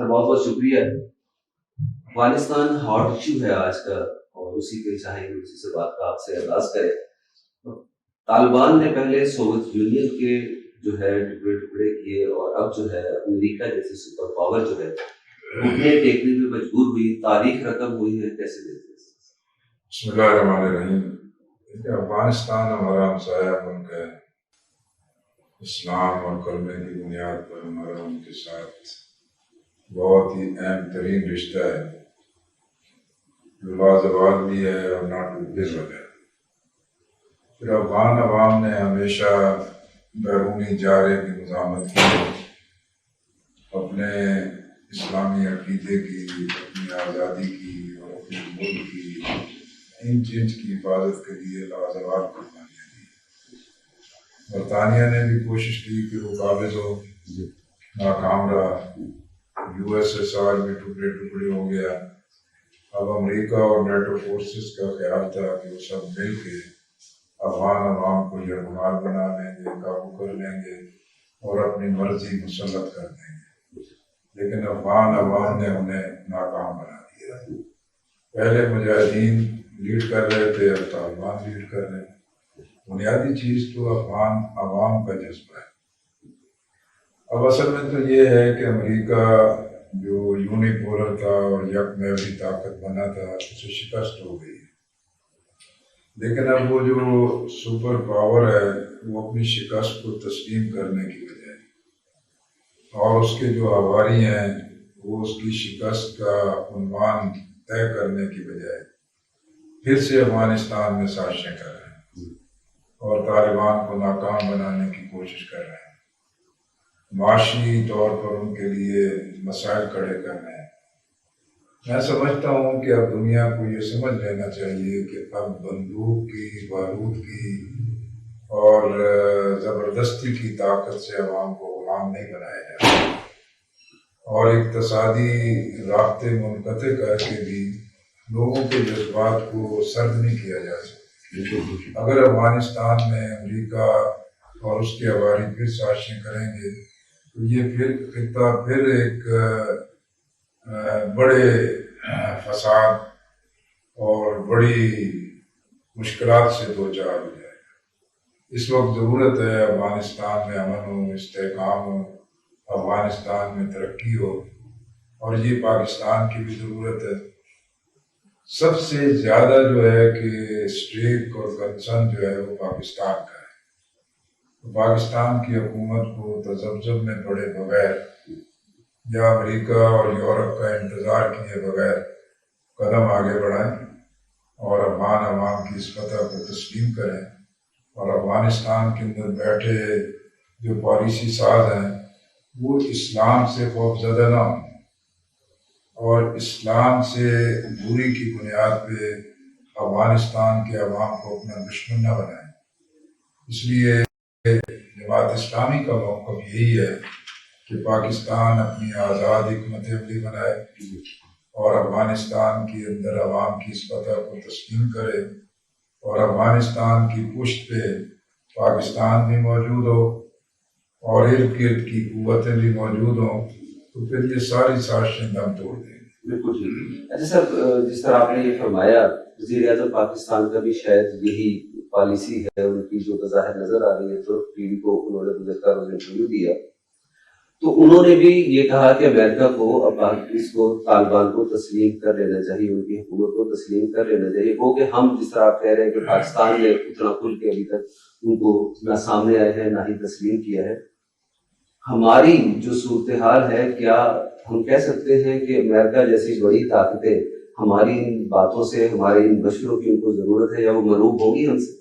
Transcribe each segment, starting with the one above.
سر بہت بہت شکریہ. افغانستان ہاٹ ایشو ہے آج کا، اور اسی پہ چاہیں گے اسی سے بات کا آپ سے آغاز کریں. طالبان نے پہلے سوویت یونین کے جو ہے ٹکڑے ٹکڑے کیے، اور اب جو ہے امریکہ جیسی سپر پاور جو ہے گھٹنے ٹیکنے پہ مجبور ہوئی، تاریخ رقم ہوئی ہے. کیسے دیکھتے ہیں؟ بسم اللہ الرحمن الرحیم. افغانستان ہمارا ہمسایہ ملک ہے. اسلام اور کلمے کی بنیاد پر ہمارا ان کے ساتھ بہت ہی اہم ترین رشتہ ہے، جو لازوال بھی ہے اور نہ ٹوٹنے والا ہے. پھر افغان عوام نے ہمیشہ بیرونی جارے کی مزاحمت کی، اپنے اسلامی عقیدے کی، اپنی آزادی کی اور اپنے ملک کی ان چیز کی حفاظت کے لیے لازوال قربانیاں دی. برطانیہ نے بھی کوشش کی کہ وہ قابض ہو، ناکام رہا. USSR میں ٹکڑے ٹکڑے ہو گیا. اب امریکہ اور نیٹو فورسز کا خیال تھا کہ وہ سب مل کے افغان عوام کو یرغمال بنا لیں گے، قابو کر لیں گے اور اپنی مرضی مسلط کر دیں گے. لیکن افغان عوام نے انہیں ناکام بنا دیا. پہلے مجاہدین لیڈ کر رہے تھے، اب طالبان لیڈ کر رہے ہیں. بنیادی چیز تو افغان عوام کا جذبہ ہے. اب اصل میں تو یہ ہے کہ امریکہ جو یونیپولر تھا اور یک محوری طاقت بنا تھا، اسے شکست ہو گئی. لیکن اب وہ جو سپر پاور ہے وہ اپنی شکست کو تسلیم کرنے کی بجائے اور اس کے جو ہواری ہیں وہ اس کی شکست کا عنوان طے کرنے کی بجائے پھر سے افغانستان میں سازشیں کر رہے ہیں اور طالبان کو ناکام بنانے کی کوشش کر رہے ہیں. معاشی طور پر ان کے لیے مسائل کھڑے کر رہے ہیں. میں سمجھتا ہوں کہ اب دنیا کو یہ سمجھ لینا چاہیے کہ اب بندوق کی، بارود کی اور زبردستی کی طاقت سے عوام کو غلام نہیں بنایا جائے، اور اقتصادی رابطے منقطع کر کے بھی لوگوں کے جذبات کو سرد نہیں کیا جا سکتا. اگر افغانستان میں امریکہ اور اس کے ہواری پھر سازشیں کریں گے تو یہ پھر خطہ پھر ایک بڑے فساد اور بڑی مشکلات سے دوچار ہو جائے گا. اس وقت ضرورت ہے افغانستان میں امن ہو، استحکام ہو، افغانستان میں ترقی ہو، اور یہ پاکستان کی بھی ضرورت ہے. سب سے زیادہ جو ہے کہ اسٹیک اور کنسرن جو ہے وہ پاکستان کا ہے. پاکستان کی حکومت کو تذبذب میں پڑے بغیر یا امریکہ اور یورپ کا انتظار کیے بغیر قدم آگے بڑھائیں اور افغان عوام کی اس فتح کو تسلیم کریں، اور افغانستان کے اندر بیٹھے جو پالیسی ساز ہیں وہ اسلام سے خوف زدہ نہ ہوں اور اسلام سے دوری کی بنیاد پہ افغانستان کے عوام کو اپنا دشمن نہ بنائیں. اس لیے جماعت اسلامی کا موقف یہی ہے کہ پاکستان اپنی آزاد حکمت عملی بنائے اور افغانستان کے اندر عوام کی اس فتح کو تسلیم کرے، اور افغانستان کی پشت پہ پاکستان بھی موجود ہو اور ارد گرد کی قوتیں بھی موجود ہوں، تو پھر یہ ساری سازشیں دم توڑ دیں گے. بالکل ٹھیک. اچھا سر، جس طرح آپ نے یہ فرمایا، وزیر اعظم پاکستان کا بھی شاید یہی پالیسی ہے ان کی جو بظاہر نظر آ رہی ہے. تو ٹی وی کو انہوں نے گزشتہ روز انٹرویو دیا تو انہوں نے بھی یہ کہا کہ امریکہ کو اب اس کو طالبان کو تسلیم کر لینا چاہیے، ان کی حکومت کو تسلیم کر لینا چاہیے. وہ کہ ہم جس طرح آپ کہہ رہے ہیں کہ پاکستان نے اتنا کھل کے ابھی تک ان کو نہ سامنے آئے ہیں نہ ہی تسلیم کیا ہے. ہماری جو صورتحال ہے، کیا ہم کہہ سکتے ہیں کہ امریکہ جیسی بڑی طاقتیں ہماری ان باتوں سے، ہمارے ان مشوروں کی ان کو ضرورت ہے یا وہ مروب ہوگی ہم سے؟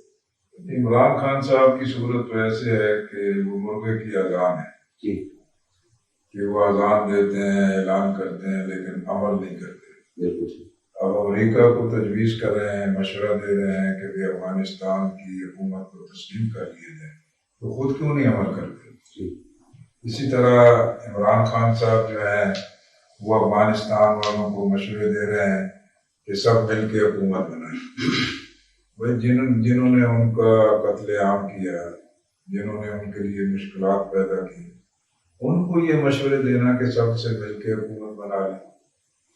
عمران خان صاحب کی صورت ایسے ہے کہ وہ مرغے کی اذان ہے جی، کہ وہ اذان دیتے ہیں، اعلان کرتے ہیں، لیکن عمل نہیں کرتے. بالکل. اب امریکہ کو تجویز کر رہے ہیں، مشورہ دے رہے ہیں کہ بھی افغانستان کی حکومت کو تسلیم کر لیا جائے، تو خود کیوں نہیں عمل کرتے؟ اسی طرح عمران خان صاحب جو ہیں وہ افغانستان والوں کو مشورے دے رہے ہیں کہ سب مل کے حکومت بنائیں. بھائی جنہوں نے ان کا قتل عام کیا، جنہوں نے ان کے لیے مشکلات پیدا کی، ان کو یہ مشورے دینا کہ سب سے مل کے حکومت بنا لیں.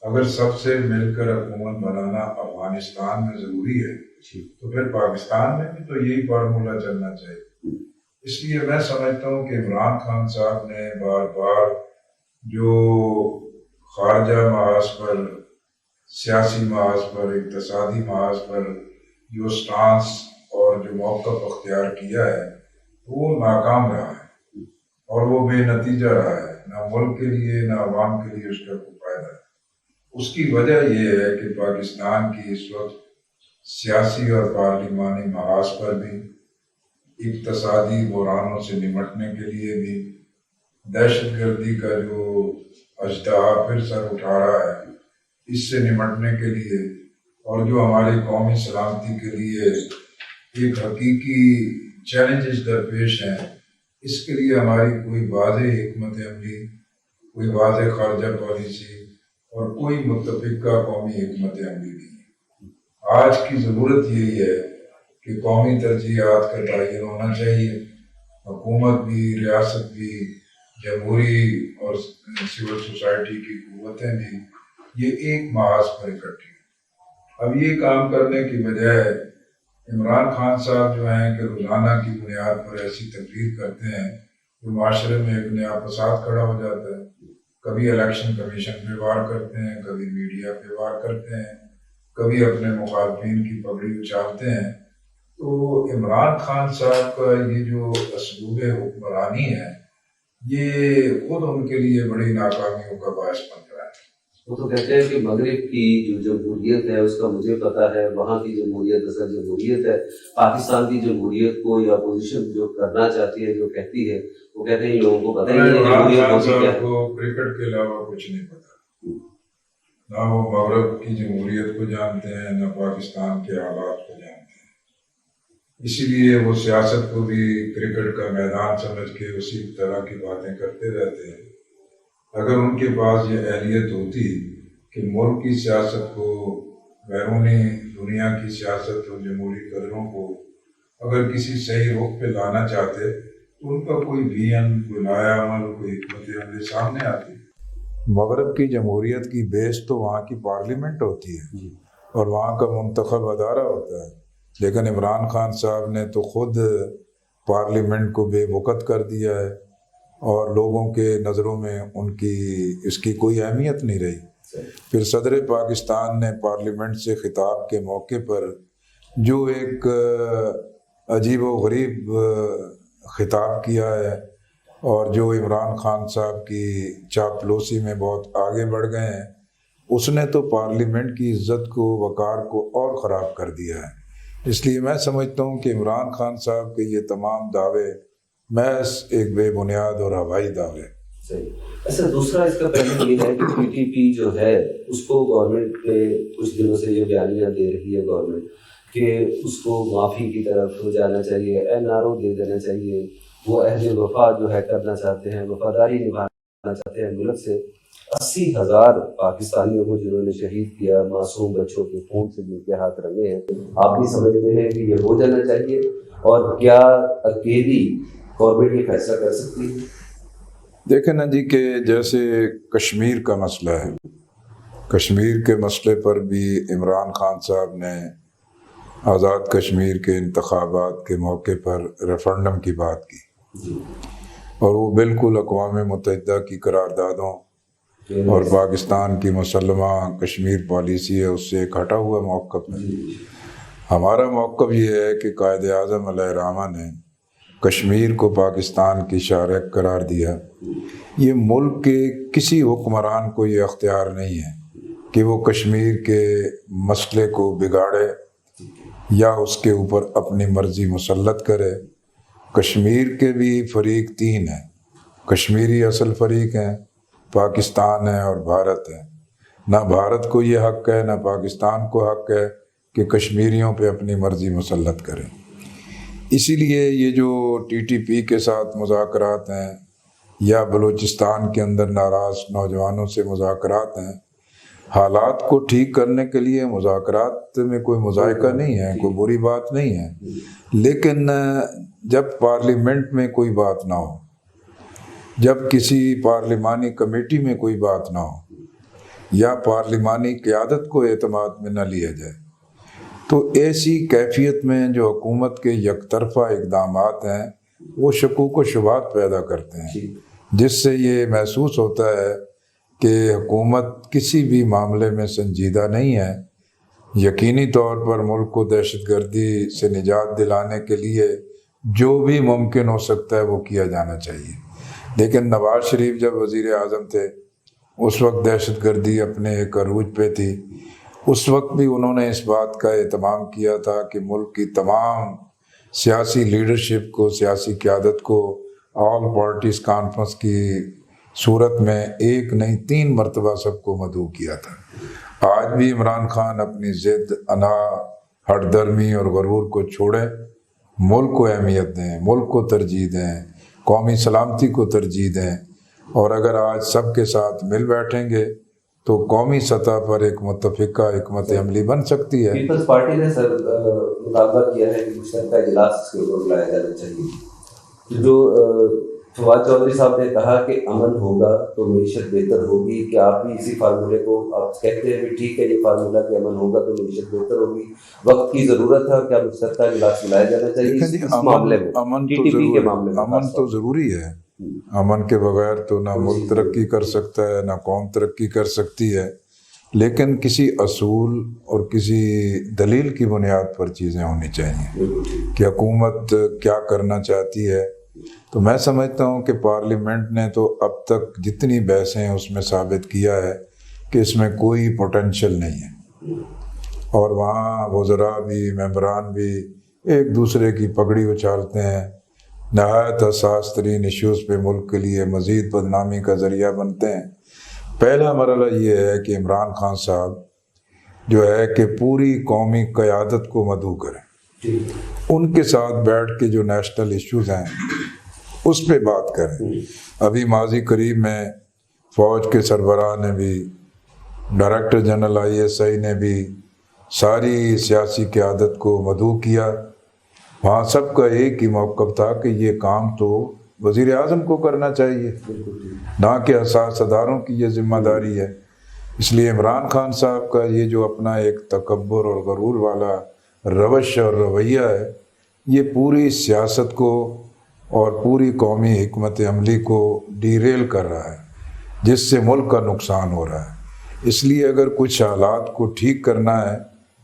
اگر سب سے مل کر حکومت بنانا افغانستان میں ضروری ہے تو پھر پاکستان میں بھی تو یہی فارمولہ چلنا چاہیے. اس لیے میں سمجھتا ہوں کہ عمران خان صاحب نے بار بار جو خارجہ محاذ پر، سیاسی محاذ پر، اقتصادی محاذ پر جو سٹانس اور جو موقف اختیار کیا ہے وہ ناکام رہا ہے اور وہ بے نتیجہ رہا ہے. نہ ملک کے لیے نہ عوام کے لیے اس کا کوئی فائدہ ہے. اس کی وجہ یہ ہے کہ پاکستان کی اس وقت سیاسی اور پارلیمانی محاذ پر بھی، اقتصادی بحرانوں سے نمٹنے کے لیے بھی، دہشت گردی کا جو اژدہا پھر سر اٹھا رہا ہے اس سے نمٹنے کے لیے، اور جو ہماری قومی سلامتی کے لیے ایک حقیقی چیلنجز درپیش ہیں، اس کے لیے ہماری کوئی واضح حکمت عملی، کوئی واضح خارجہ پالیسی اور کوئی متفقہ قومی حکمت عملی نہیں ہے. آج کی ضرورت یہی ہے کہ قومی ترجیحات کا تعین ہونا چاہیے. حکومت بھی، ریاست بھی، جمہوری اور سول سوسائٹی کی قوتیں بھی یہ ایک محاذ پر اکٹھی ہیں. اب یہ کام کرنے کی بجائے عمران خان صاحب جو ہیں کہ روزانہ کی بنیاد پر ایسی تقریر کرتے ہیں کہ معاشرے میں ایک نیا فساد کھڑا ہو جاتا ہے. کبھی الیکشن کمیشن پہ وار کرتے ہیں، کبھی میڈیا پہ وار کرتے ہیں، کبھی اپنے مخالفین کی پگڑی اچھالتے ہیں. تو عمران خان صاحب کا یہ جو اسلوب حکمرانی ہے یہ خود ان کے لیے بڑی ناکامیوں کا باعث بن رہا ہے. وہ تو کہتے ہیں کہ مغرب کی جو جمہوریت ہے اس کا مجھے پتا ہے، وہاں کی جمہوریت اصل جمہوریت ہے. پاکستان کی جمہوریت کو یا اپوزیشن جو کرنا چاہتی ہے، جو کہتی ہے، وہ کہتے ہیں لوگوں کو پتہ ہی نہیں ہے عمران خان صاحب کو کرکٹ کے علاوہ کچھ نہیں پتا. نہ وہ مغرب کی جمہوریت کو جانتے ہیں، نہ پاکستان کے حالات کو جانتے ہیں. اسی لیے وہ سیاست کو بھی کرکٹ کا میدان سمجھ کے اسی طرح کی باتیں کرتے رہتے ہیں. اگر ان کے پاس یہ اہلیت ہوتی کہ ملک کی سیاست کو، بیرونی دنیا کی سیاست اور جمہوری قدروں کو اگر کسی صحیح رخ پہ لانا چاہتے تو ان کا کوئی ویژن، کوئی نیا عمل، کوئی حکمت عملی سامنے آتی. مغرب کی جمہوریت کی بیس تو وہاں کی پارلیمنٹ ہوتی ہے اور وہاں کا منتخب ادارہ ہوتا ہے. لیکن عمران خان صاحب نے تو خود پارلیمنٹ کو بے وقت کر دیا ہے اور لوگوں کے نظروں میں ان کی اس کی کوئی اہمیت نہیں رہی. پھر صدر پاکستان نے پارلیمنٹ سے خطاب کے موقع پر جو ایک عجیب و غریب خطاب کیا ہے اور جو عمران خان صاحب کی چاپلوسی میں بہت آگے بڑھ گئے ہیں، اس نے تو پارلیمنٹ کی عزت کو، وقار کو اور خراب کر دیا ہے. اس لیے میں سمجھتا ہوں کہ عمران خان صاحب کے یہ تمام دعوے محض ایک بے بنیاد اور ہوائی دعوے. صحیح. اچھا، دوسرا اس کا پہلے یہ ہے کہ پی ٹی پی جو ہے اس کو گورنمنٹ نے کچھ دنوں سے یہ بیانیاں دے رہی ہے گورنمنٹ کہ اس کو معافی کی طرف جانا چاہیے، این آر او دے دینا چاہیے. وہ عہد وفا جو ہے کرنا چاہتے ہیں، وفاداری نبھانا چاہتے ہیں ملک سے. 80,000 پاکستانیوں کو جنہوں نے شہید کیا، معصوم بچوں کے خون سے جن کے ہاتھ رنگے ہیں، آپ بھی سمجھتے ہیں کہ یہ ہو جانا چاہیے؟ اور کیا اکیلی گورنمنٹ یہ فیصلہ کر سکتی ہے؟ دیکھیں نا جی، کہ جیسے کشمیر کا مسئلہ ہے، کشمیر کے مسئلے پر بھی عمران خان صاحب نے آزاد کشمیر کے انتخابات کے موقع پر ریفرنڈم کی بات کی اور وہ بالکل اقوام متحدہ کی قراردادوں اور پاکستان کی مسلمہ کشمیر پالیسی ہے اس سے ایک ہٹا ہوا موقف ہے. ہمارا موقف یہ ہے کہ قائد اعظم علیہ الرحمہ نے کشمیر کو پاکستان کی شارع قرار دیا. یہ ملک کے کسی حکمران کو یہ اختیار نہیں ہے کہ وہ کشمیر کے مسئلے کو بگاڑے یا اس کے اوپر اپنی مرضی مسلط کرے. کشمیر کے بھی فریق 3 ہیں. کشمیری اصل فریق ہیں، پاکستان ہے اور بھارت ہے. نہ بھارت کو یہ حق ہے، نہ پاکستان کو حق ہے کہ کشمیریوں پہ اپنی مرضی مسلط کریں. اسی لیے یہ جو ٹی ٹی پی کے ساتھ مذاکرات ہیں یا بلوچستان کے اندر ناراض نوجوانوں سے مذاکرات ہیں، حالات کو ٹھیک کرنے کے لیے مذاکرات میں کوئی مذائقہ نہیں ہے، کوئی بری بات نہیں ہے. لیکن جب پارلیمنٹ میں کوئی بات نہ ہو جب کسی پارلیمانی کمیٹی میں کوئی بات نہ ہو یا پارلیمانی قیادت کو اعتماد میں نہ لیا جائے تو ایسی کیفیت میں جو حکومت کے یک طرفہ اقدامات ہیں وہ شکوک و شبہات پیدا کرتے ہیں، جس سے یہ محسوس ہوتا ہے کہ حکومت کسی بھی معاملے میں سنجیدہ نہیں ہے۔ یقینی طور پر ملک کو دہشت گردی سے نجات دلانے کے لیے جو بھی ممکن ہو سکتا ہے وہ کیا جانا چاہیے، لیکن نواز شریف جب وزیر اعظم تھے اس وقت دہشت گردی اپنے ایک عروج پہ تھی، اس وقت بھی انہوں نے اس بات کا اہتمام کیا تھا کہ ملک کی تمام سیاسی لیڈرشپ کو، سیاسی قیادت کو آل پارٹیز کانفرنس کی صورت میں ایک نہیں 3 مرتبہ سب کو مدعو کیا تھا۔ آج بھی عمران خان اپنی ضد، انا، ہٹ درمی اور غرور کو چھوڑیں، ملک کو اہمیت دیں، ملک کو ترجیح دیں، قومی سلامتی کو ترجیح دیں، اور اگر آج سب کے ساتھ مل بیٹھیں گے تو قومی سطح پر ایک متفقہ حکمت عملی بن سکتی ہے۔ پیپلز پارٹی نے سر مطالبہ کیا ہے کہ مشترکہ اجلاس اس کے اوپر بلایا جانا چاہیے۔ جو فواد چودھری صاحب نے کہا کہ امن ہوگا تو معیشت بہتر ہوگی، کہ آپ بھی اسی فارمولے کو آپ کہتے ہیں کہ ٹھیک ہے یہ فارمولہ کہ امن ہوگا تو معیشت بہتر ہوگی، وقت کی ضرورت ہے، کیا مشترکہ اجلاس بلایا جانا چاہیے اس معاملے میں؟ امن تو ضروری ہے، امن کے بغیر تو نہ ملک ترقی کر سکتا ہے نہ قوم ترقی کر سکتی ہے، لیکن کسی اصول اور کسی دلیل کی بنیاد پر چیزیں ہونی چاہیے کہ حکومت کیا کرنا چاہتی ہے۔ تو میں سمجھتا ہوں کہ پارلیمنٹ نے تو اب تک جتنی بحثیں ہیں اس میں ثابت کیا ہے کہ اس میں کوئی پوٹینشل نہیں ہے، اور وہاں وزراء بھی، ممبران بھی ایک دوسرے کی پگڑی اچھالتے ہیں، نہایت حساس ترین ایشوز پہ ملک کے لیے مزید بدنامی کا ذریعہ بنتے ہیں۔ پہلا مرحلہ یہ ہے کہ عمران خان صاحب جو ہے کہ پوری قومی قیادت کو مدعو کریں، ان کے ساتھ بیٹھ کے جو نیشنل ایشوز ہیں اس پہ بات کریں۔ ابھی ماضی قریب میں فوج کے سربراہ نے بھی، ڈائریکٹر جنرل ISI نے بھی ساری سیاسی قیادت کو مدعو کیا، وہاں سب کا ایک ہی موقف تھا کہ یہ کام تو وزیر اعظم کو کرنا چاہیے، نہ کہ حساس اداروں کی یہ ذمہ داری ہے۔ اس لیے عمران خان صاحب کا یہ جو اپنا ایک تکبر اور غرور والا روش اور رویہ ہے، یہ پوری سیاست کو اور پوری قومی حکمت عملی کو ڈیریل کر رہا ہے، جس سے ملک کا نقصان ہو رہا ہے۔ اس لیے اگر کچھ حالات کو ٹھیک کرنا ہے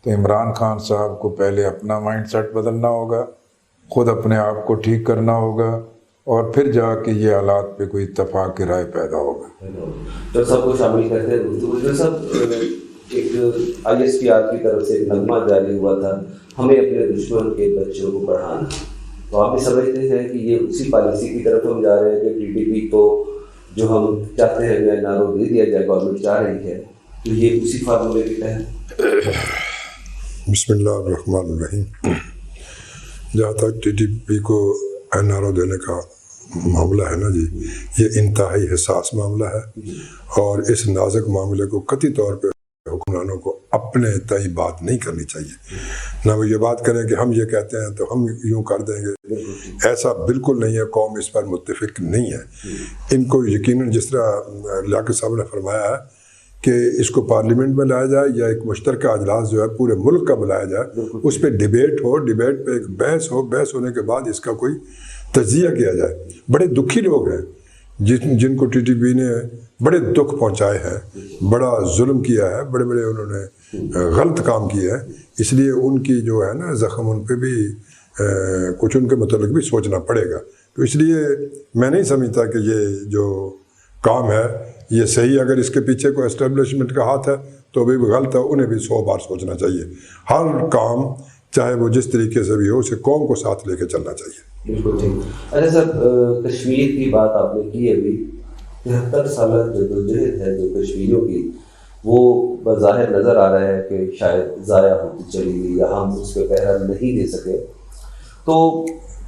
تو عمران خان صاحب کو پہلے اپنا مائنڈ سیٹ بدلنا ہوگا، خود اپنے آپ کو ٹھیک کرنا ہوگا، اور پھر جا کے یہ حالات پہ کوئی اتفاق کی رائے پیدا ہوگا۔ تو سب کو شامل کرتے ہیں سب، ایک ISPR کی طرف سے نغمہ جاری ہوا تھا، ہمیں اپنے دشمن کے بچوں کو پڑھانا، تو آپ بھی سمجھتے ہیں کہ یہ اسی پالیسی کی طرف ہم جا رہے ہیں کہ TTP کو جو ہم چاہتے ہیں نعرہ دے دیا جائے، گورنمنٹ چاہ رہی ہے، تو یہ اسی فارمولے کے تحت؟ بسم اللہ الرحمن الرحیم۔ جہاں تک TTP کو NRO دینے کا معاملہ ہے نا جی، یہ انتہائی حساس معاملہ ہے، اور اس نازک معاملے کو قطعی طور پہ حکمرانوں کو اپنے تئیں بات نہیں کرنی چاہیے، نہ وہ یہ بات کریں کہ ہم یہ کہتے ہیں تو ہم یوں کر دیں گے، ایسا بالکل نہیں ہے۔ قوم اس پر متفق نہیں ہے، ان کو یقیناً جس طرح لیاقت صاحب نے فرمایا ہے کہ اس کو پارلیمنٹ میں لایا جائے یا ایک مشترکہ اجلاس جو ہے پورے ملک کا بلایا جائے، اس پہ ڈیبیٹ ہو، ڈیبیٹ پہ ایک بحث ہو، بحث ہونے کے بعد اس کا کوئی تجزیہ کیا جائے۔ بڑے دکھی لوگ ہیں جن کو TTP نے بڑے دکھ پہنچائے ہیں، بڑا ظلم کیا ہے، بڑے بڑے انہوں نے غلط کام کیا ہے، اس لیے ان کی جو ہے نا زخم، ان پہ بھی کچھ ان کے متعلق بھی سوچنا پڑے گا۔ تو اس لیے میں نہیں سمجھتا کہ یہ جو کام ہے یہ صحیح، اگر اس کے پیچھے کوئی اسٹیبلشمنٹ کا ہاتھ ہے تو بھی غلط ہے، انہیں بھی 100 بار سوچنا چاہیے۔ ہر کام چاہے وہ جس طریقے سے بھی ہو، اسے قوم کو ساتھ لے کے چلنا چاہیے۔ بالکل ٹھیک۔ اچھا سر، کشمیر کی بات آپ نے کی ابھی، 73 سالہ جدوجہد ہے جو کشمیریوں کی، وہ بظاہر نظر آ رہا ہے کہ شاید ضائع ہوتی چلی گئی یا ہم اس پہ پہرا نہیں دے سکے، تو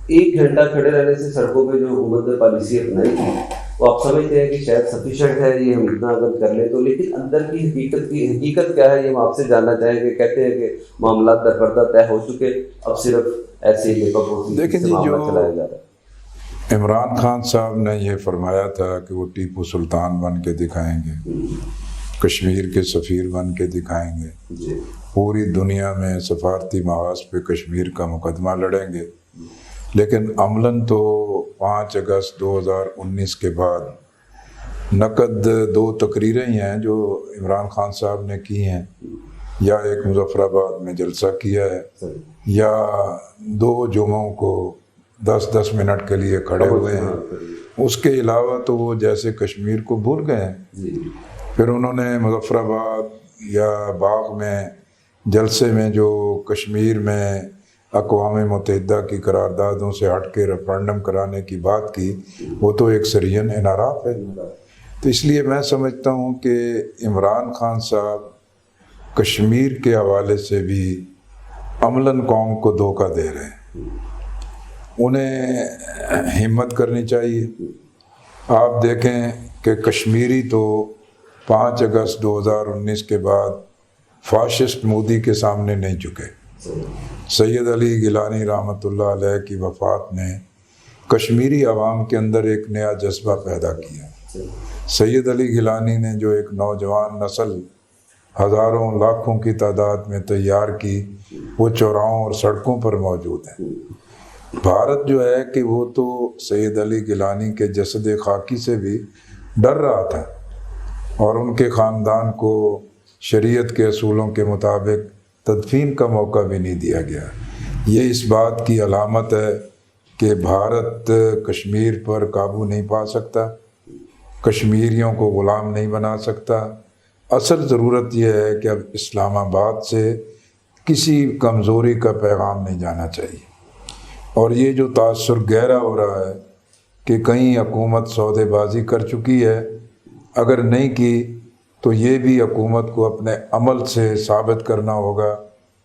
1 گھنٹہ کھڑے رہنے سے سڑکوں پہ جو حکومت نے پالیسی اپنائی تھی وہ آپ سمجھتے ہیں کہ شاید سفیشینٹ ہے، یہ ہم اتنا اگر کر لیں تو، لیکن اندر کی حقیقت کیا ہے یہ ہم آپ سے جاننا چاہیں گے۔ کہتے ہیں کہ معاملات در پردہ طے ہو چکے، اب صرف ایسے ہی دیکھیں جی، جو عمران خان صاحب نے یہ فرمایا تھا کہ وہ ٹیپو سلطان بن کے دکھائیں گے، کشمیر کے سفیر بن کے دکھائیں گے، پوری دنیا میں سفارتی محاذ پہ کشمیر کا مقدمہ لڑیں گے، لیکن عملاً تو 5 اگست 2019 کے بعد نقد 2 تقریریں ہی ہیں جو عمران خان صاحب نے کی ہیں، یا ایک مظفر آباد میں جلسہ کیا ہے، یا 2 جمعوں کو 10-10 منٹ کے لیے کھڑے ہوئے ہیں۔ اس کے علاوہ تو وہ جیسے کشمیر کو بھول گئے ہیں۔ پھر انہوں نے مظفر آباد یا باغ میں جلسے میں جو کشمیر میں اقوام متحدہ کی قراردادوں سے ہٹ کے ریفرنڈم کرانے کی بات کی، وہ تو ایک سرین انحراف ہے۔ تو اس لیے میں سمجھتا ہوں کہ عمران خان صاحب کشمیر کے حوالے سے بھی عملاً قوم کو دھوکہ دے رہے ہیں۔ انہیں ہمت کرنی چاہیے۔ آپ دیکھیں کہ کشمیری تو 5 اگست 2019 کے بعد فاشسٹ مودی کے سامنے نہیں جھکے۔ سید علی گیلانی رحمۃ اللہ علیہ کی وفات نے کشمیری عوام کے اندر ایک نیا جذبہ پیدا کیا۔ سید علی گیلانی نے جو ایک نوجوان نسل ہزاروں لاکھوں کی تعداد میں تیار کی، وہ چوراہوں اور سڑکوں پر موجود ہیں۔ بھارت جو ہے کہ وہ تو سید علی گیلانی کے جسد خاکی سے بھی ڈر رہا تھا، اور ان کے خاندان کو شریعت کے اصولوں کے مطابق تدفین کا موقع بھی نہیں دیا گیا۔ یہ اس بات کی علامت ہے کہ بھارت کشمیر پر قابو نہیں پا سکتا، کشمیریوں کو غلام نہیں بنا سکتا۔ اصل ضرورت یہ ہے کہ اب اسلام آباد سے کسی کمزوری کا پیغام نہیں جانا چاہیے، اور یہ جو تاثر گہرا ہو رہا ہے کہ کہیں حکومت سودے بازی کر چکی ہے، اگر نہیں کی تو یہ بھی حکومت کو اپنے عمل سے ثابت کرنا ہوگا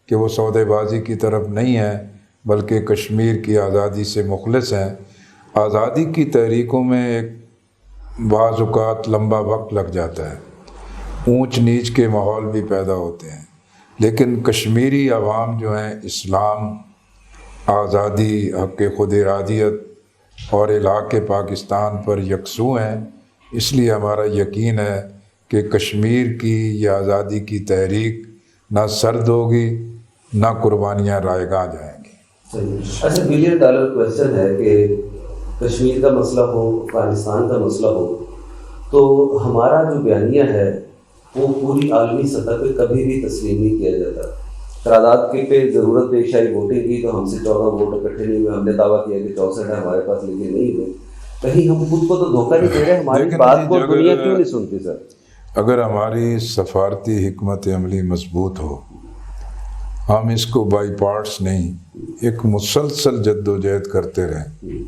کہ وہ سودے بازی کی طرف نہیں ہے، بلکہ کشمیر کی آزادی سے مخلص ہیں۔ آزادی کی تحریکوں میں ایک بعض اوقات لمبا وقت لگ جاتا ہے، اونچ نیچ کے ماحول بھی پیدا ہوتے ہیں، لیکن کشمیری عوام جو ہیں اسلام، آزادی، حق خود ارادیت اور علاقے پاکستان پر یکسو ہیں۔ اس لیے ہمارا یقین ہے کہ کشمیر کی یہ آزادی کی تحریک نہ سرد ہوگی، نہ قربانیاں رائگاں جائیں گی۔ اچھا، بلین ڈالر کویسچن ہے کہ کشمیر کا مسئلہ ہو، افغانستان کا مسئلہ ہو، تو ہمارا جو بیانیہ ہے وہ پوری عالمی سطح پہ کبھی بھی تسلیم نہیں کیا جاتا۔ قرارداد کے پہ ضرورت پیش آئی ووٹنگ کی تو ہم سے 14 ووٹ اکٹھے نہیں ہوئے، ہم نے دعویٰ کیا کہ 64 ہے ہمارے پاس، لیکن نہیں ہوئے۔ کہیں ہم خود کو تو دھوکہ نہیں دے رہے، ہماری بات کو دنیا کیوں نہیں سنتی سر؟ اگر ہماری سفارتی حکمت عملی مضبوط ہو، ہم اس کو بائی پارٹس نہیں، ایک مسلسل جد و جہد کرتے رہیں،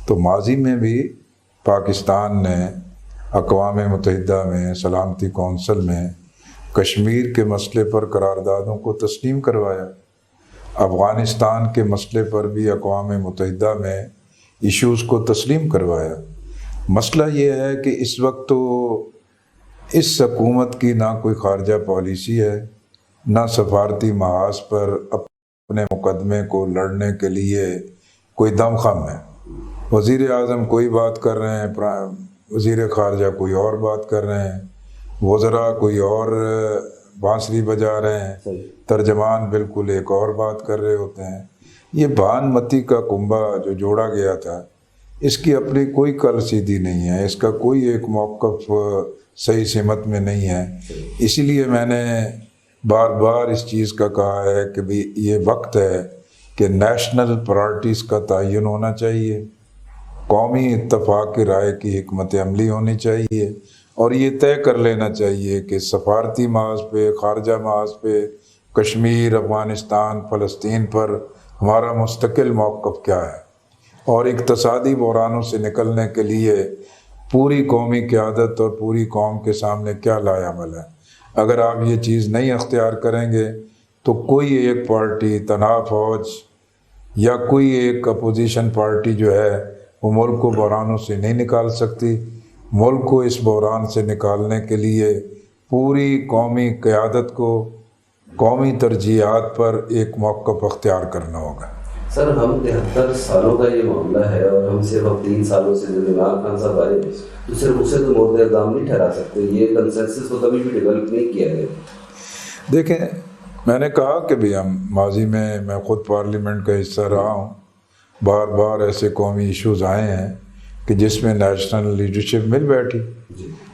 تو ماضی میں بھی پاکستان نے اقوام متحدہ میں سلامتی کونسل میں کشمیر کے مسئلے پر قراردادوں کو تسلیم کروایا۔ افغانستان کے مسئلے پر بھی اقوام متحدہ میں ایشوز کو تسلیم کروایا۔ مسئلہ یہ ہے کہ اس وقت تو اس حکومت کی نہ کوئی خارجہ پالیسی ہے، نہ سفارتی محاذ پر اپنے مقدمے کو لڑنے کے لیے کوئی دم خم ہے۔ وزیر اعظم کوئی بات کر رہے ہیں، وزیر خارجہ کوئی اور بات کر رہے ہیں، وزراء کوئی اور بانسری بجا رہے ہیں، ترجمان بالکل ایک اور بات کر رہے ہوتے ہیں۔ یہ بھان متی کا کنبہ جو جوڑا گیا تھا، اس کی اپنی کوئی کل سیدھی نہیں ہے، اس کا کوئی ایک موقف صحیح سمت میں نہیں ہے۔ اسی لیے میں نے بار بار اس چیز کا کہا ہے کہ بھی یہ وقت ہے کہ نیشنل پرائرٹیز کا تعین ہونا چاہیے، قومی اتفاق کی رائے کی حکمت عملی ہونی چاہیے، اور یہ طے کر لینا چاہیے کہ سفارتی محاذ پہ، خارجہ محاذ پہ، کشمیر، افغانستان، فلسطین پر ہمارا مستقل موقف کیا ہے، اور اقتصادی بحرانوں سے نکلنے کے لیے پوری قومی قیادت اور پوری قوم کے سامنے کیا لائے عمل ہے۔ اگر آپ یہ چیز نہیں اختیار کریں گے تو کوئی ایک پارٹی، تنہا فوج یا کوئی ایک اپوزیشن پارٹی جو ہے وہ ملک کو بحرانوں سے نہیں نکال سکتی۔ ملک کو اس بحران سے نکالنے کے لیے پوری قومی قیادت کو قومی ترجیحات پر ایک موقف اختیار کرنا ہوگا۔ سر ہم 73 سالوں کا یہ معاملہ ہے اور ہم صرف اب 3 سالوں سے جب عمران خان صاحب آئے تو صرف اسے تو مورد اقدام نہیں ٹھہرا سکتے. یہ کنسنسس تو کبھی بھی ڈیولپ نہیں کیا گیا. دیکھیں میں نے کہا کہ بھی ہم ماضی میں خود پارلیمنٹ کا حصہ رہا ہوں, بار بار ایسے قومی ایشوز آئے ہیں کہ جس میں نیشنل لیڈرشپ مل بیٹھی.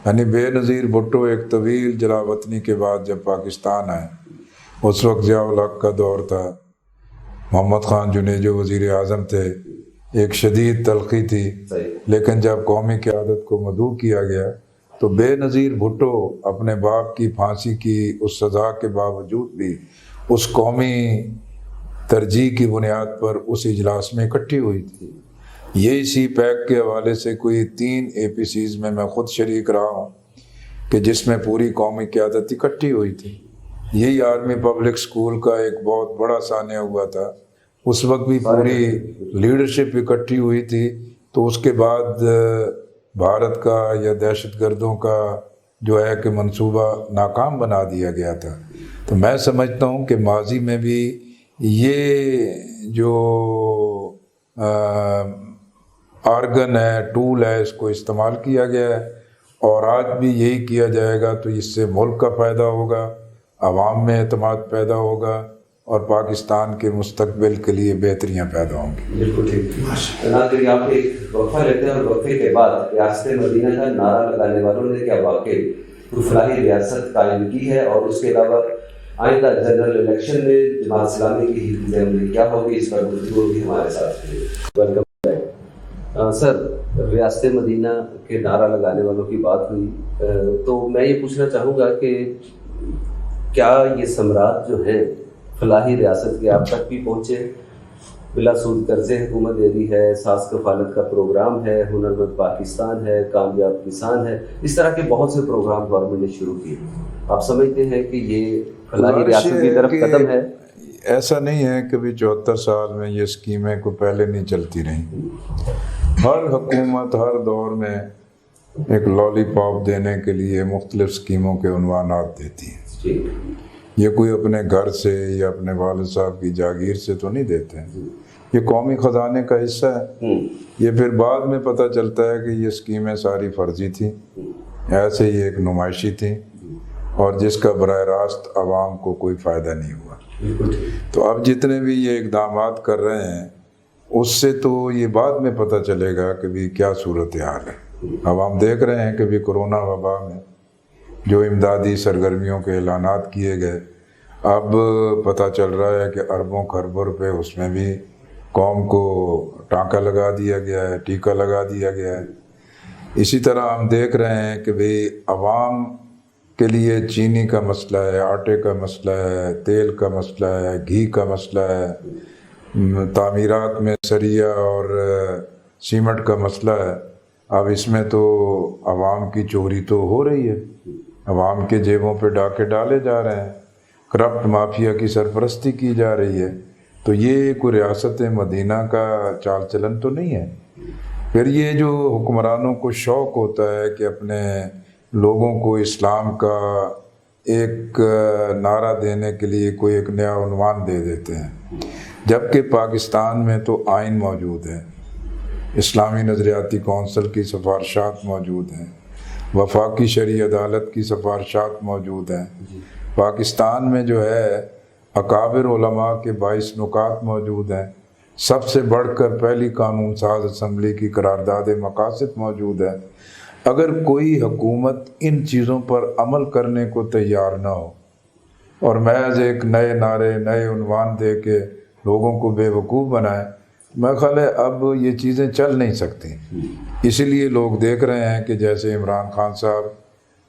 یعنی بے نظیر بھٹو ایک طویل جلا وطنی کے بعد جب پاکستان آئے, اس وقت ضیاء الحق کا دور تھا, محمد خان جنیجو وزیر اعظم تھے, ایک شدید تلخی تھی, لیکن جب قومی قیادت کو مدعو کیا گیا تو بے نظیر بھٹو اپنے باپ کی پھانسی کی اس سزا کے باوجود بھی اس قومی ترجیح کی بنیاد پر اس اجلاس میں اکٹھی ہوئی تھی. یہی سی پیک کے حوالے سے کوئی 3 APCs میں خود شریک رہا ہوں کہ جس میں پوری قومی قیادت اکٹھی ہوئی تھی. یہی آرمی پبلک اسکول کا ایک بہت بڑا سانحہ ہوا تھا, اس وقت بھی پوری لیڈرشپ اکٹھی ہوئی تھی. تو اس کے بعد بھارت کا یا دہشت گردوں کا جو ہے کہ منصوبہ ناکام بنا دیا گیا تھا. تو میں سمجھتا ہوں کہ ماضی میں بھی یہ جو آرگن ہے, ٹول ہے, اس کو استعمال کیا گیا ہے اور آج بھی یہی کیا جائے گا. تو اس سے ملک کا فائدہ ہوگا, عوام میں اعتماد پیدا ہوگا اور پاکستان کے مستقبل کے لیے بہتریاں پیدا ہوں گی. بالکل ٹھیک. ناظرین آپ ایک وقفہ لیتے ہیں اور وقفے کے بعد ریاست مدینہ کا نعرہ لگانے والوں نے کیا واقعی فلاحی ریاست قائم کی ہے, اور اس کے علاوہ آئندہ جنرل الیکشن میں جماعت اسلامی کی حزب عملی کیا ہوگی, اس پر گفتگو بھی ہمارے ساتھ ہے. Welcome back. سر ریاست مدینہ کے نعرہ لگانے والوں کی بات ہوئی, تو میں یہ پوچھنا چاہوں گا کہ کیا یہ ثمرات جو ہیں فلاحی ریاست کے آپ تک بھی پہنچے؟ بلا سود قرضے حکومت دے رہی ہے, ساز کفالت کا پروگرام ہے, ہنرمند پاکستان ہے, کامیاب کسان ہے, اس طرح کے بہت سے پروگرام گورنمنٹ نے شروع کیے. آپ سمجھتے ہیں کہ یہ فلاحی ریاست کی طرف قدم ہے؟ ایسا نہیں ہے کہ بھی 74 سال میں یہ اسکیمیں کو پہلے نہیں چلتی رہیں. ہر حکومت ہر دور میں ایک لالی پاپ دینے کے لیے مختلف اسکیموں کے عنوانات دیتی ہے. یہ کوئی اپنے گھر سے یا اپنے والد صاحب کی جاگیر سے تو نہیں دیتے ہیں, یہ قومی خزانے کا حصہ ہے. یہ پھر بعد میں پتہ چلتا ہے کہ یہ اسکیمیں ساری فرضی تھیں, ایسے ہی ایک نمائشی تھیں اور جس کا براہ راست عوام کو کوئی فائدہ نہیں ہوا. تو اب جتنے بھی یہ اقدامات کر رہے ہیں اس سے تو یہ بعد میں پتہ چلے گا کہ بھی کیا صورتحال ہے. اب ہم دیکھ رہے ہیں کہ بھی کرونا وبا میں جو امدادی سرگرمیوں کے اعلانات کیے گئے, اب پتہ چل رہا ہے کہ اربوں خربوں روپے اس میں بھی قوم کو ٹانکا لگا دیا گیا ہے, ٹیکا لگا دیا گیا ہے. اسی طرح ہم دیکھ رہے ہیں کہ بھئی عوام کے لیے چینی کا مسئلہ ہے, آٹے کا مسئلہ ہے, تیل کا مسئلہ ہے, گھی کا مسئلہ ہے, تعمیرات میں سریہ اور سیمنٹ کا مسئلہ ہے. اب اس میں تو عوام کی چوری تو ہو رہی ہے, عوام کے جیبوں پہ ڈاکے ڈالے جا رہے ہیں, کرپٹ مافیا کی سرپرستی کی جا رہی ہے. تو یہ کوئی ریاست مدینہ کا چال چلن تو نہیں ہے. پھر یہ جو حکمرانوں کو شوق ہوتا ہے کہ اپنے لوگوں کو اسلام کا ایک نعرہ دینے کے لیے کوئی ایک نیا عنوان دے دیتے ہیں, جبکہ پاکستان میں تو آئین موجود ہے, اسلامی نظریاتی کونسل کی سفارشات موجود ہیں, وفاقی شرعی عدالت کی سفارشات موجود ہیں. پاکستان میں جو ہے اکابر علماء کے 22 نکات موجود ہیں. سب سے بڑھ کر پہلی قانون ساز اسمبلی کی قرارداد مقاصد موجود ہے. اگر کوئی حکومت ان چیزوں پر عمل کرنے کو تیار نہ ہو اور محض ایک نئے نعرے نئے عنوان دے کے لوگوں کو بے وقوف بنائے, میں خیال ہے اب یہ چیزیں چل نہیں سکتی. اسی لیے لوگ دیکھ رہے ہیں کہ جیسے عمران خان صاحب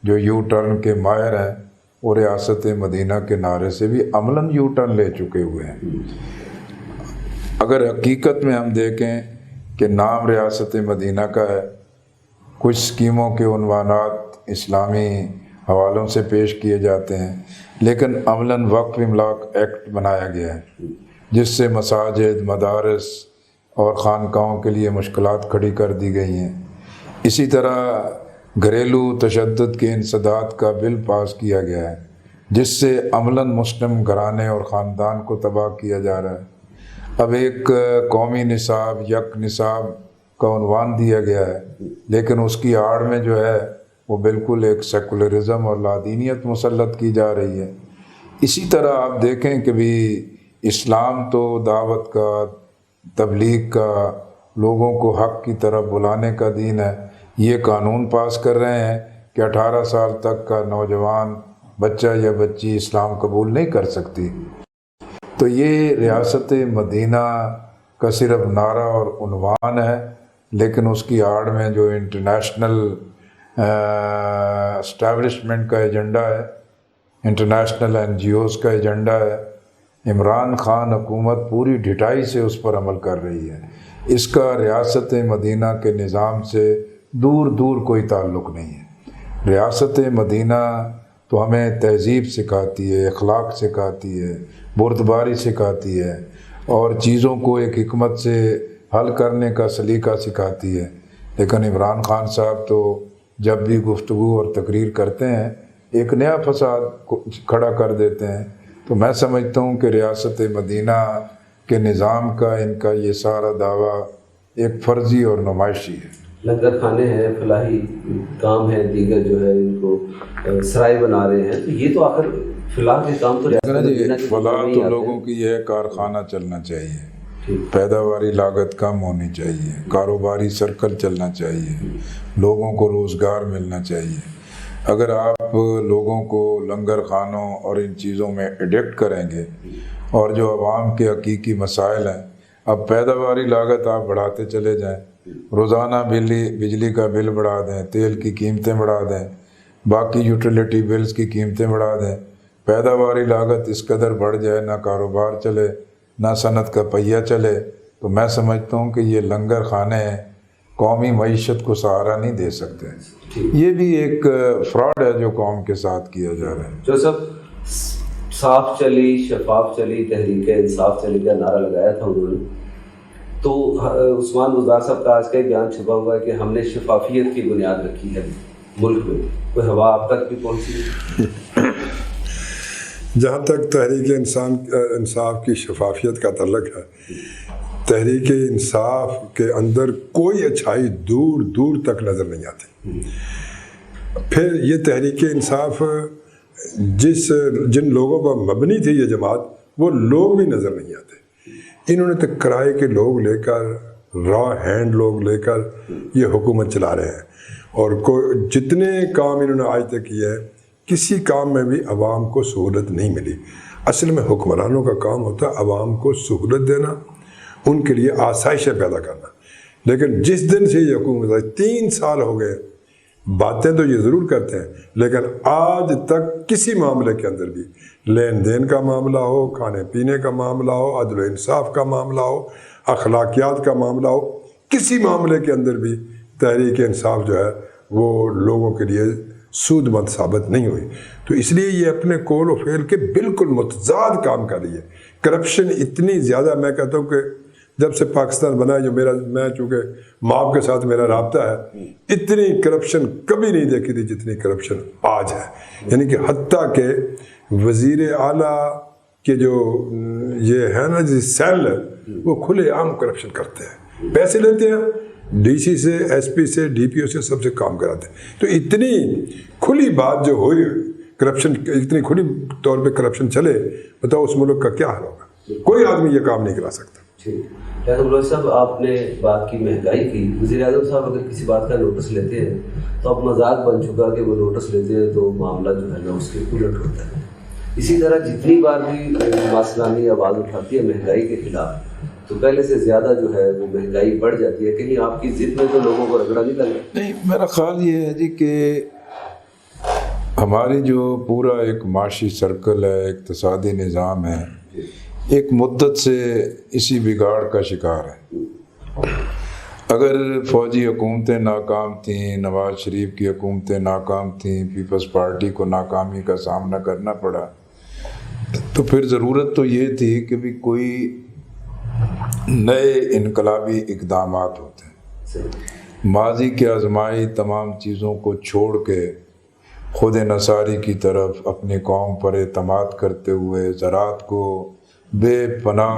جو یو ٹرن کے ماہر ہیں وہ ریاست مدینہ کے نعرے سے بھی عملاً یو ٹرن لے چکے ہوئے ہیں. اگر حقیقت میں ہم دیکھیں کہ نام ریاست مدینہ کا ہے, کچھ اسکیموں کے عنوانات اسلامی حوالوں سے پیش کیے جاتے ہیں, لیکن عملاً وقف املاک ایکٹ بنایا گیا ہے جس سے مساجد, مدارس اور خانقاہوں کے لیے مشکلات کھڑی کر دی گئی ہیں. اسی طرح گھریلو تشدد کے انسداد کا بل پاس کیا گیا ہے جس سے عملاً مسلم گھرانے اور خاندان کو تباہ کیا جا رہا ہے. اب ایک قومی نصاب، یک نصاب کا عنوان دیا گیا ہے، لیکن اس کی آڑ میں جو ہے وہ بالکل ایک سیکولرزم اور لادینیت مسلط کی جا رہی ہے۔ اسی طرح آپ دیکھیں کہ بھی اسلام تو دعوت کا، تبلیغ کا، لوگوں کو حق کی طرف بلانے کا دین ہے۔ یہ قانون پاس کر رہے ہیں کہ 18 سال تک کا نوجوان بچہ یا بچی اسلام قبول نہیں کر سکتی۔ تو یہ ریاست مدینہ کا صرف نعرہ اور عنوان ہے، لیکن اس کی آڑ میں جو انٹرنیشنل اسٹیبلشمنٹ کا ایجنڈا ہے، انٹرنیشنل NGOs کا ایجنڈا ہے، عمران خان حکومت پوری ڈھٹائی سے اس پر عمل کر رہی ہے۔ اس کا ریاست مدینہ کے نظام سے دور دور کوئی تعلق نہیں ہے۔ ریاست مدینہ تو ہمیں تہذیب سکھاتی ہے، اخلاق سکھاتی ہے، بردباری سکھاتی ہے، اور چیزوں کو ایک حکمت سے حل کرنے کا سلیقہ سکھاتی ہے۔ لیکن عمران خان صاحب تو جب بھی گفتگو اور تقریر کرتے ہیں ایک نیا فساد کھڑا کر دیتے ہیں۔ تو میں سمجھتا ہوں کہ ریاست مدینہ کے نظام کا ان کا یہ سارا دعویٰ ایک فرضی اور نمائشی ہے۔ لنگر کھانے ہیں، فلاحی کام ہیں، دیگر جو ہے ان کو سرائے بنا رہے ہیں، تو یہ تو آخر فلاح کے کام تو فلاح تو لوگوں کی یہ کارخانہ چلنا چاہیے، پیداواری لاگت کم ہونی چاہیے، کاروباری سرکل چلنا چاہیے، لوگوں کو روزگار ملنا چاہیے۔ اگر آپ لوگوں کو لنگر خانوں اور ان چیزوں میں ایڈکٹ کریں گے، اور جو عوام کے حقیقی مسائل ہیں، اب پیداواری لاگت آپ بڑھاتے چلے جائیں، روزانہ بجلی کا بل بڑھا دیں، تیل کی قیمتیں بڑھا دیں، باقی یوٹیلیٹی بلز کی قیمتیں بڑھا دیں، پیداواری لاگت اس قدر بڑھ جائے، نہ کاروبار چلے، نہ صنعت کا پہیہ چلے، تو میں سمجھتا ہوں کہ یہ لنگر خانے قومی معیشت کو سہارا نہیں دے سکتے۔ یہ بھی ایک فراڈ ہے جو قوم کے ساتھ کیا جا رہا ہے۔ جو سب صاف چلی، شفاف چلی، تحریک انصاف چلی کا نعرہ لگایا تھا انہوں نے، تو عثمان بزدار صاحب کا آج کا بیان چھپا ہوا ہے کہ ہم نے شفافیت کی بنیاد رکھی ہے ملک میں، کوئی ہوا آپ تک بھی پہنچی؟ جہاں تک تحریک انصاف کی شفافیت کا تعلق ہے، تحریک انصاف کے اندر کوئی اچھائی دور دور تک نظر نہیں آتی۔ پھر یہ تحریک انصاف جن لوگوں پر مبنی تھی یہ جماعت، وہ لوگ بھی نظر نہیں آتے۔ انہوں نے تو کرائے کے لوگ لے کر، را ہینڈ لوگ لے کر یہ حکومت چلا رہے ہیں، اور جتنے کام انہوں نے آج تک کیے ہیں، کسی کام میں بھی عوام کو سہولت نہیں ملی۔ اصل میں حکمرانوں کا کام ہوتا ہے عوام کو سہولت دینا، ان کے لیے آسائشیں پیدا کرنا۔ لیکن جس دن سے یہ حکومت آئی، 3 سال ہو گئے، باتیں تو یہ ضرور کرتے ہیں، لیکن آج تک کسی معاملے کے اندر بھی، لین دین کا معاملہ ہو، کھانے پینے کا معاملہ ہو، عدل و انصاف کا معاملہ ہو، اخلاقیات کا معاملہ ہو، کسی معاملے کے اندر بھی تحریک انصاف جو ہے وہ لوگوں کے لیے سود مند ثابت نہیں ہوئی۔ تو اس لیے یہ اپنے قول و فعل کے بالکل متضاد کام کر رہی ہے۔ کرپشن اتنی زیادہ، میں کہتا ہوں کہ جب سے پاکستان بنا ہے، جو میں چونکہ ماں کے ساتھ میرا رابطہ ہے، اتنی کرپشن کبھی نہیں دیکھی تھی جتنی کرپشن آج ہے۔ یعنی کہ حتیٰ کہ وزیر اعلیٰ کے جو یہ ہے نا جی سیل، وہ کھلے عام کرپشن کرتے ہیں، پیسے لیتے ہیں DC سے، SP سے، DPO سے، سب سے کام کراتے ہیں۔ تو اتنی کھلی بات جو ہوئی کرپشن، اتنی کھلی طور پہ کرپشن چلے، بتاؤ اس ملک کا کیا حال ہوگا؟ کوئی آدمی یہ کام نہیں کرا سکتا۔ صاحب، آپ نے بات کی مہنگائی کی، وزیر اعظم صاحب اگر کسی بات کا نوٹس لیتے ہیں تو اب مذاق بن چکا کہ وہ نوٹس لیتے ہیں تو معاملہ جو ہے نا اس کے الٹ ہوتا ہے۔ اسی طرح جتنی بار بھی ماسلانی آواز اٹھاتی ہے مہنگائی کے خلاف، تو پہلے سے زیادہ جو ہے وہ مہنگائی بڑھ جاتی ہے۔ کہیں آپ کی ضد میں تو لوگوں کو رگڑا نہیں لگا؟ نہیں، میرا خیال یہ ہے جی کہ ہماری جو پورا ایک معاشی سرکل ہے، اقتصادی نظام ہے، ایک مدت سے اسی بگاڑ کا شکار ہے۔ اگر فوجی حکومتیں ناکام تھیں، نواز شریف کی حکومتیں ناکام تھیں، پیپلز پارٹی کو ناکامی کا سامنا کرنا پڑا، تو پھر ضرورت تو یہ تھی کہ بھی کوئی نئے انقلابی اقدامات ہوتے ہیں۔ ماضی کی آزمائی تمام چیزوں کو چھوڑ کے خود انحصاری کی طرف اپنی قوم پر اعتماد کرتے ہوئے، زراعت کو بے پناہ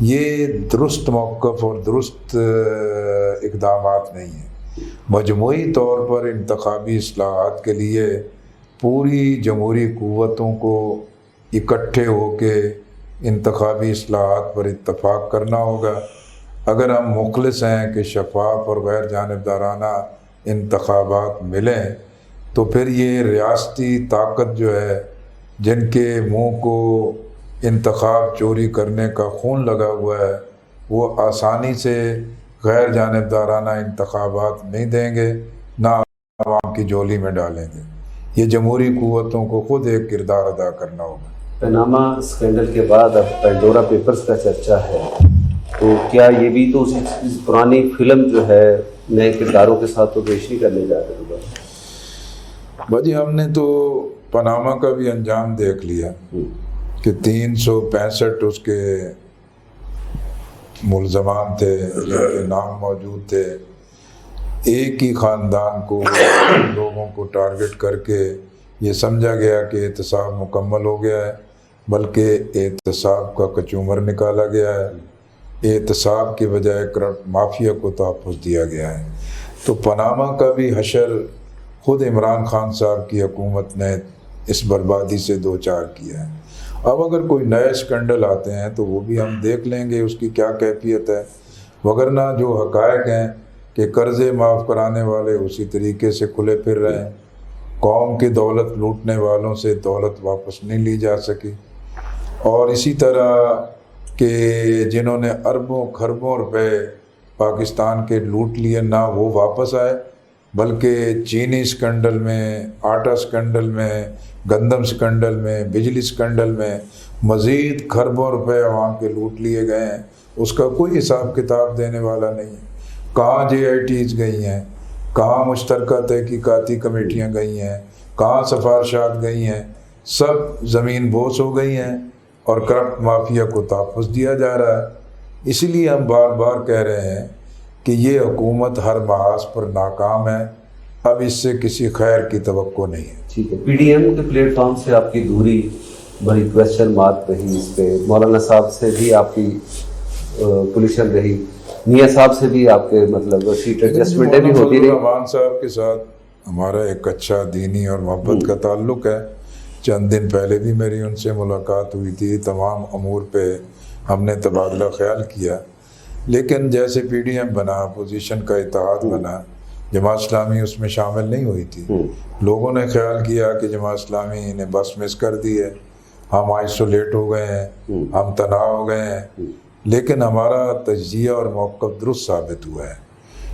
یہ درست موقف اور درست اقدامات نہیں ہیں۔ مجموعی طور پر انتخابی اصلاحات کے لیے پوری جمہوری قوتوں کو اکٹھے ہو کے انتخابی اصلاحات پر اتفاق کرنا ہوگا۔ اگر ہم مخلص ہیں کہ شفاف اور غیر جانبدارانہ انتخابات ملیں تو پھر یہ ریاستی طاقت جو ہے، جن کے منہ کو انتخاب چوری کرنے کا خون لگا ہوا ہے، وہ آسانی سے غیر جانبدارانہ انتخابات نہیں دیں گے، نہ عوام کی جولی میں ڈالیں گے۔ یہ جمہوری قوتوں کو خود ایک کردار ادا کرنا ہوگا۔ پاناما اسکینڈل کے بعد اب پینڈورا پیپرز کا چرچا ہے، تو کیا یہ بھی تو اسی پرانی فلم جو ہے نئے کرداروں کے ساتھ تو پیش نہیں کرنے جا رہے ہیں؟ بھائی ہم نے تو پاناما کا بھی انجام دیکھ لیا کہ 365 اس کے ملزمان تھے، نام موجود تھے۔ ایک ہی خاندان کو، لوگوں کو ٹارگٹ کر کے یہ سمجھا گیا کہ احتساب مکمل ہو گیا ہے، بلکہ احتساب کا کچومر نکالا گیا ہے۔ احتساب کے بجائے کرپٹ مافیا کو تحفظ دیا گیا ہے۔ تو پاناما کا بھی حشر خود عمران خان صاحب کی حکومت نے اس بربادی سے دوچار کیا ہے۔ اب اگر کوئی نئے اسکینڈل آتے ہیں تو وہ بھی ہم دیکھ لیں گے اس کی کیا کیفیت ہے، وگرنہ جو حقائق ہیں کہ قرضے معاف کرانے والے اسی طریقے سے کھلے پھر رہے ہیں، قوم کی دولت لوٹنے والوں سے دولت واپس نہیں لی جا سکی، اور اسی طرح کہ جنہوں نے اربوں خربوں روپے پاکستان کے لوٹ لیے، نہ وہ واپس آئے، بلکہ چینی اسکینڈل میں، آٹا اسکینڈل میں، گندم اسکینڈل میں، بجلی اسکینڈل میں مزید خربوں روپے عوام کے لوٹ لیے گئے ہیں۔ اس کا کوئی حساب کتاب دینے والا نہیں ہے۔ کہاں JITs گئی ہیں، کہاں مشترکہ تحقیقاتی کمیٹیاں گئی ہیں، کہاں سفارشات گئی ہیں، سب زمین بوس ہو گئی ہیں اور کرپٹ مافیا کو تحفظ دیا جا رہا ہے۔ اسی لیے ہم بار بار کہہ رہے ہیں کہ یہ حکومت ہر محاذ پر ناکام ہے، اب اس سے کسی خیر کی توقع نہیں ہے۔ ٹھیک ہے، PDM کے پلیٹ فارم سے آپ کی دوری بڑی کویسچن مارک رہی، اس پہ مولانا صاحب سے بھی آپ کی پوزیشن رہی، میاں صاحب سے بھی آپ کے مطلب سیٹ ایڈجسٹمنٹیں بھی ہوتی رہی۔ رحمان صاحب کے ساتھ ہمارا ایک اچھا دینی اور محبت کا تعلق ہے۔ چند دن پہلے بھی میری ان سے ملاقات ہوئی تھی، تمام امور پہ ہم نے تبادلہ خیال کیا، لیکن جیسے PDM بنا، اپوزیشن کا اتحاد بنا، جماعت اسلامی اس میں شامل نہیں ہوئی تھی۔ لوگوں نے خیال کیا کہ جماعت اسلامی نے بس مس کر دی ہے، ہم آئسولیٹ ہو گئے ہیں، ہم تنہا ہو گئے ہیں، لیکن ہمارا تجزیہ اور موقف درست ثابت ہوا ہے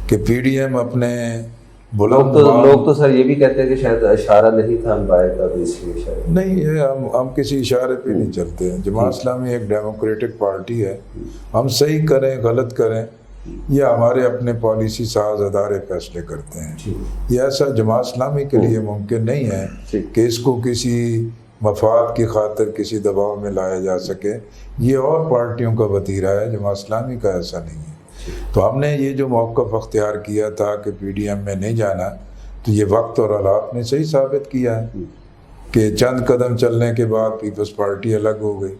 کہ PDM اپنے بلند لوگ تو سر یہ بھی کہتے ہیں کہ شاید اشارہ نہیں تھا امبائر کا، بھی اس لیے شاید نہیں ہے، ہم کسی اشارے پہ نہیں چلتے ہیں۔ جماعت اسلامی ایک ڈیموکریٹک پارٹی ہے، ہم صحیح کریں غلط کریں یہ ہمارے اپنے پالیسی ساز ادارے فیصلے کرتے ہیں۔ یہ ایسا جماعت اسلامی کے لیے ممکن نہیں ہے کہ اس کو کسی مفاد کی خاطر کسی دباؤ میں لایا جا سکے، یہ اور پارٹیوں کا وتیرہ ہے، جماعت اسلامی کا ایسا نہیں ہے۔ تو ہم نے یہ جو موقف اختیار کیا تھا کہ PDM میں نہیں جانا، تو یہ وقت اور حالات نے صحیح ثابت کیا ہے کہ چند قدم چلنے کے بعد پیپلز پارٹی الگ ہو گئی،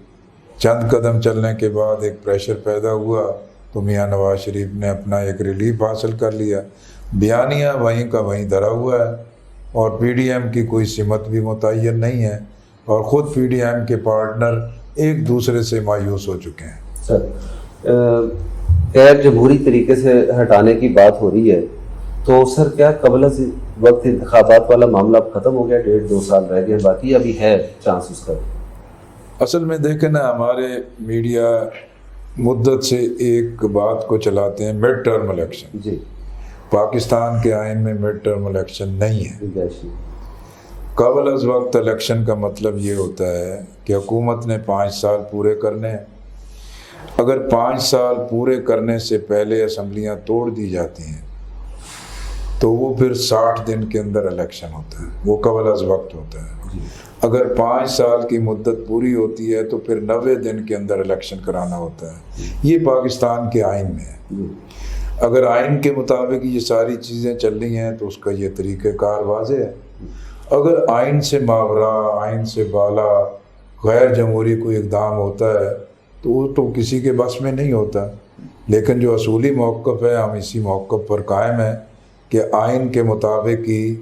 چند قدم چلنے کے بعد ایک پریشر پیدا ہوا تو میاں نواز شریف نے اپنا ایک ریلیف حاصل کر لیا۔ بیانیہ وہیں کا وہیں دھرا ہوا ہے، اور PDM کی کوئی سمت بھی متعین نہیں ہے، اور خود PDM کے پارٹنر ایک دوسرے سے مایوس ہو چکے ہیں۔ سر غیر جمہوری طریقے سے ہٹانے کی بات ہو رہی ہے، تو سر کیا قبل از وقت انتخابات والا معاملہ اب ختم ہو گیا؟ 1.5-2 سال رہ گئے باقی، ابھی ہے چانس اس کا؟ اصل میں دیکھیں نا، ہمارے میڈیا مدت سے ایک بات کو چلاتے ہیں، مڈ ٹرم الیکشن۔ جی، پاکستان کے آئین میں مڈ ٹرم الیکشن نہیں ہے۔ قبل از وقت الیکشن کا مطلب یہ ہوتا ہے کہ حکومت نے 5 سال پورے کرنے ہیں۔ اگر 5 سال پورے کرنے سے پہلے اسمبلیاں توڑ دی جاتی ہیں تو وہ پھر 60 دن کے اندر الیکشن ہوتا ہے، وہ قبل از وقت ہوتا ہے۔ اگر 5 سال کی مدت پوری ہوتی ہے تو پھر 90 دن کے اندر الیکشن کرانا ہوتا ہے۔ یہ پاکستان کے آئین میں ہے۔ اگر آئین کے مطابق یہ ساری چیزیں چل رہی ہیں تو اس کا یہ طریقہ کار واضح ہے۔ اگر آئین سے ماورا، آئین سے بالا غیر جمہوری کوئی اقدام ہوتا ہے تو وہ تو کسی کے بس میں نہیں ہوتا، لیکن جو اصولی موقف ہے ہم اسی موقف پر قائم ہیں کہ آئین کے مطابق ہی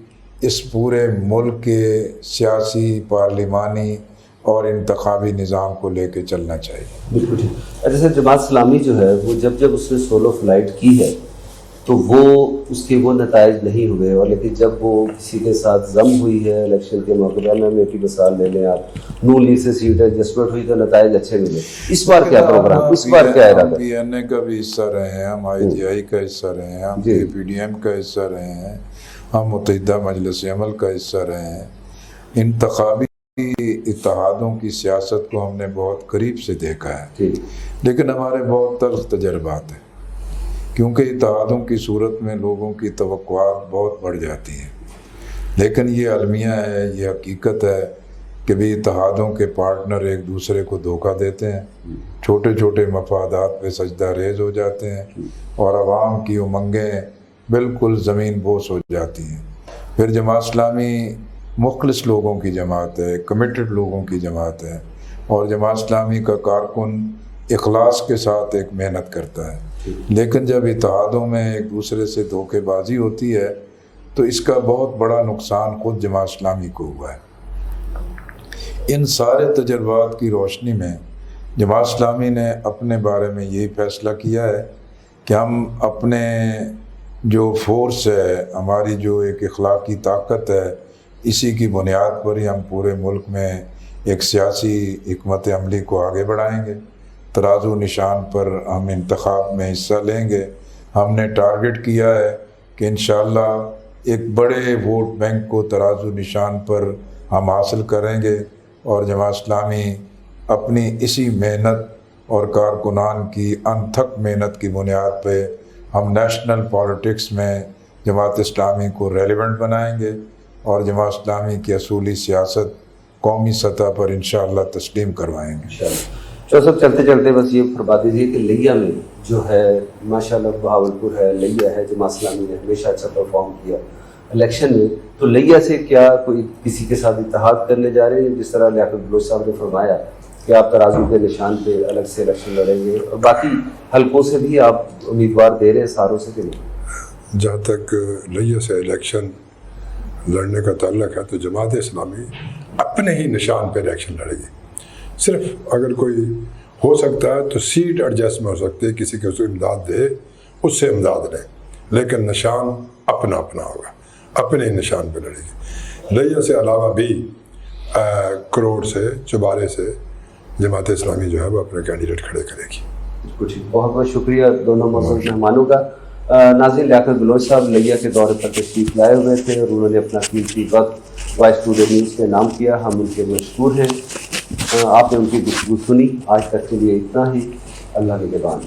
اس پورے ملک کے سیاسی، پارلیمانی اور انتخابی نظام کو لے کے چلنا چاہیے۔ بالکل ٹھیک۔ جیسے جماعت اسلامی جو ہے وہ جب اس نے سولو فلائٹ کی ہے تو وہ اس کے وہ نتائج نہیں ہوئے، اور لیکن جب وہ کسی کے ساتھ ضم ہوئی ہے الیکشن کے موقع پر، میں کی مثال لے لیں آپ، نون لیگ سے سیٹ ایڈجسٹمنٹ ہوئی تو نتائج اچھے ملے۔ اس بار کیا پروگرام، اس بار کیا ارادہ؟ پی این اے کا بھی حصہ رہے ہیں، ہم آئی جی آئی کا حصہ رہے ہیں، ہم پی ڈی ایم کا حصہ رہے ہیں، ہم متحدہ مجلس عمل کا حصہ رہے ہیں۔ انتخابی اتحادوں کی سیاست کو ہم نے بہت قریب سے دیکھا ہے، لیکن ہمارے بہت تلخ تجربات ہیں، کیونکہ اتحادوں کی صورت میں لوگوں کی توقعات بہت بڑھ جاتی ہیں، لیکن یہ المیہ ہے، یہ حقیقت ہے کہ بھی اتحادوں کے پارٹنر ایک دوسرے کو دھوکہ دیتے ہیں، چھوٹے چھوٹے مفادات پہ سجدہ ریز ہو جاتے ہیں، اور عوام کی امنگیں بالکل زمین بوس ہو جاتی ہیں۔ پھر جماعت اسلامی مخلص لوگوں کی جماعت ہے، کمیٹڈ لوگوں کی جماعت ہے، اور جماعت اسلامی کا کارکن اخلاص کے ساتھ ایک محنت کرتا ہے، لیکن جب اتحادوں میں ایک دوسرے سے دھوکے بازی ہوتی ہے تو اس کا بہت بڑا نقصان خود جماعت اسلامی کو ہوا ہے۔ ان سارے تجربات کی روشنی میں جماعت اسلامی نے اپنے بارے میں یہی فیصلہ کیا ہے کہ ہم اپنے جو فورس ہے، ہماری جو ایک اخلاقی طاقت ہے، اسی کی بنیاد پر ہی ہم پورے ملک میں ایک سیاسی حکمت عملی کو آگے بڑھائیں گے۔ ترازو نشان پر ہم انتخاب میں حصہ لیں گے۔ ہم نے ٹارگٹ کیا ہے کہ انشاءاللہ ایک بڑے ووٹ بینک کو ترازو نشان پر ہم حاصل کریں گے، اور جماعت اسلامی اپنی اسی محنت اور کارکنان کی انتھک محنت کی بنیاد پہ ہم نیشنل پالیٹکس میں جماعت اسلامی کو ریلیونٹ بنائیں گے، اور جماعت اسلامی کی اصولی سیاست قومی سطح پر انشاءاللہ تسلیم کروائیں گے۔ تو سب چلتے چلتے بس یہ فرما دیجیے کہ لیا میں جو ہے ماشاءاللہ بہاولپور ہے، لیا ہے، جماعت اسلامی نے ہمیشہ اچھا پرفارم کیا الیکشن میں، تو لیا سے کیا کوئی کسی کے ساتھ اتحاد کرنے جا رہے ہیں؟ جس طرح لیاقت بلوچ صاحب نے فرمایا کہ آپ ترازو کے نشان پہ الگ سے الیکشن لڑیں گے، اور باقی حلقوں سے بھی آپ امیدوار دے رہے ہیں ساروں سے کہ نہیں؟ جہاں تک لیا سے الیکشن لڑنے کا تعلق ہے تو جماعت اسلامی اپنے ہی نشان پہ الیکشن لڑے گی۔ صرف اگر کوئی ہو سکتا ہے تو سیٹ ایڈجسٹ میں ہو سکتی ہے، کسی کو امداد دے اس سے امداد لیں، لیکن نشان اپنا اپنا ہوگا، اپنے ہی نشان پہ لڑے گی۔ لیا سے علاوہ بھی کروڑ سے، چبارے سے جماعت اسلامی جو ہے وہ اپنے کینڈیڈیٹ کھڑے کرے گی۔ کچھ بہت بہت شکریہ دونوں معزز مہمانوں کا۔ ناظرین، لیاقت بلوچ صاحب لیا کے دورے پر تشریف لائے ہوئے تھے اور انہوں نے اپنا قیمتی وقت وائس ٹوڈے نیوز کے نام کیا، ہم ان کے مشکور ہیں۔ آپ نے ان کی گفتگو سنی، آج تک کے لیے اتنا ہی۔ اللہ نگہبان۔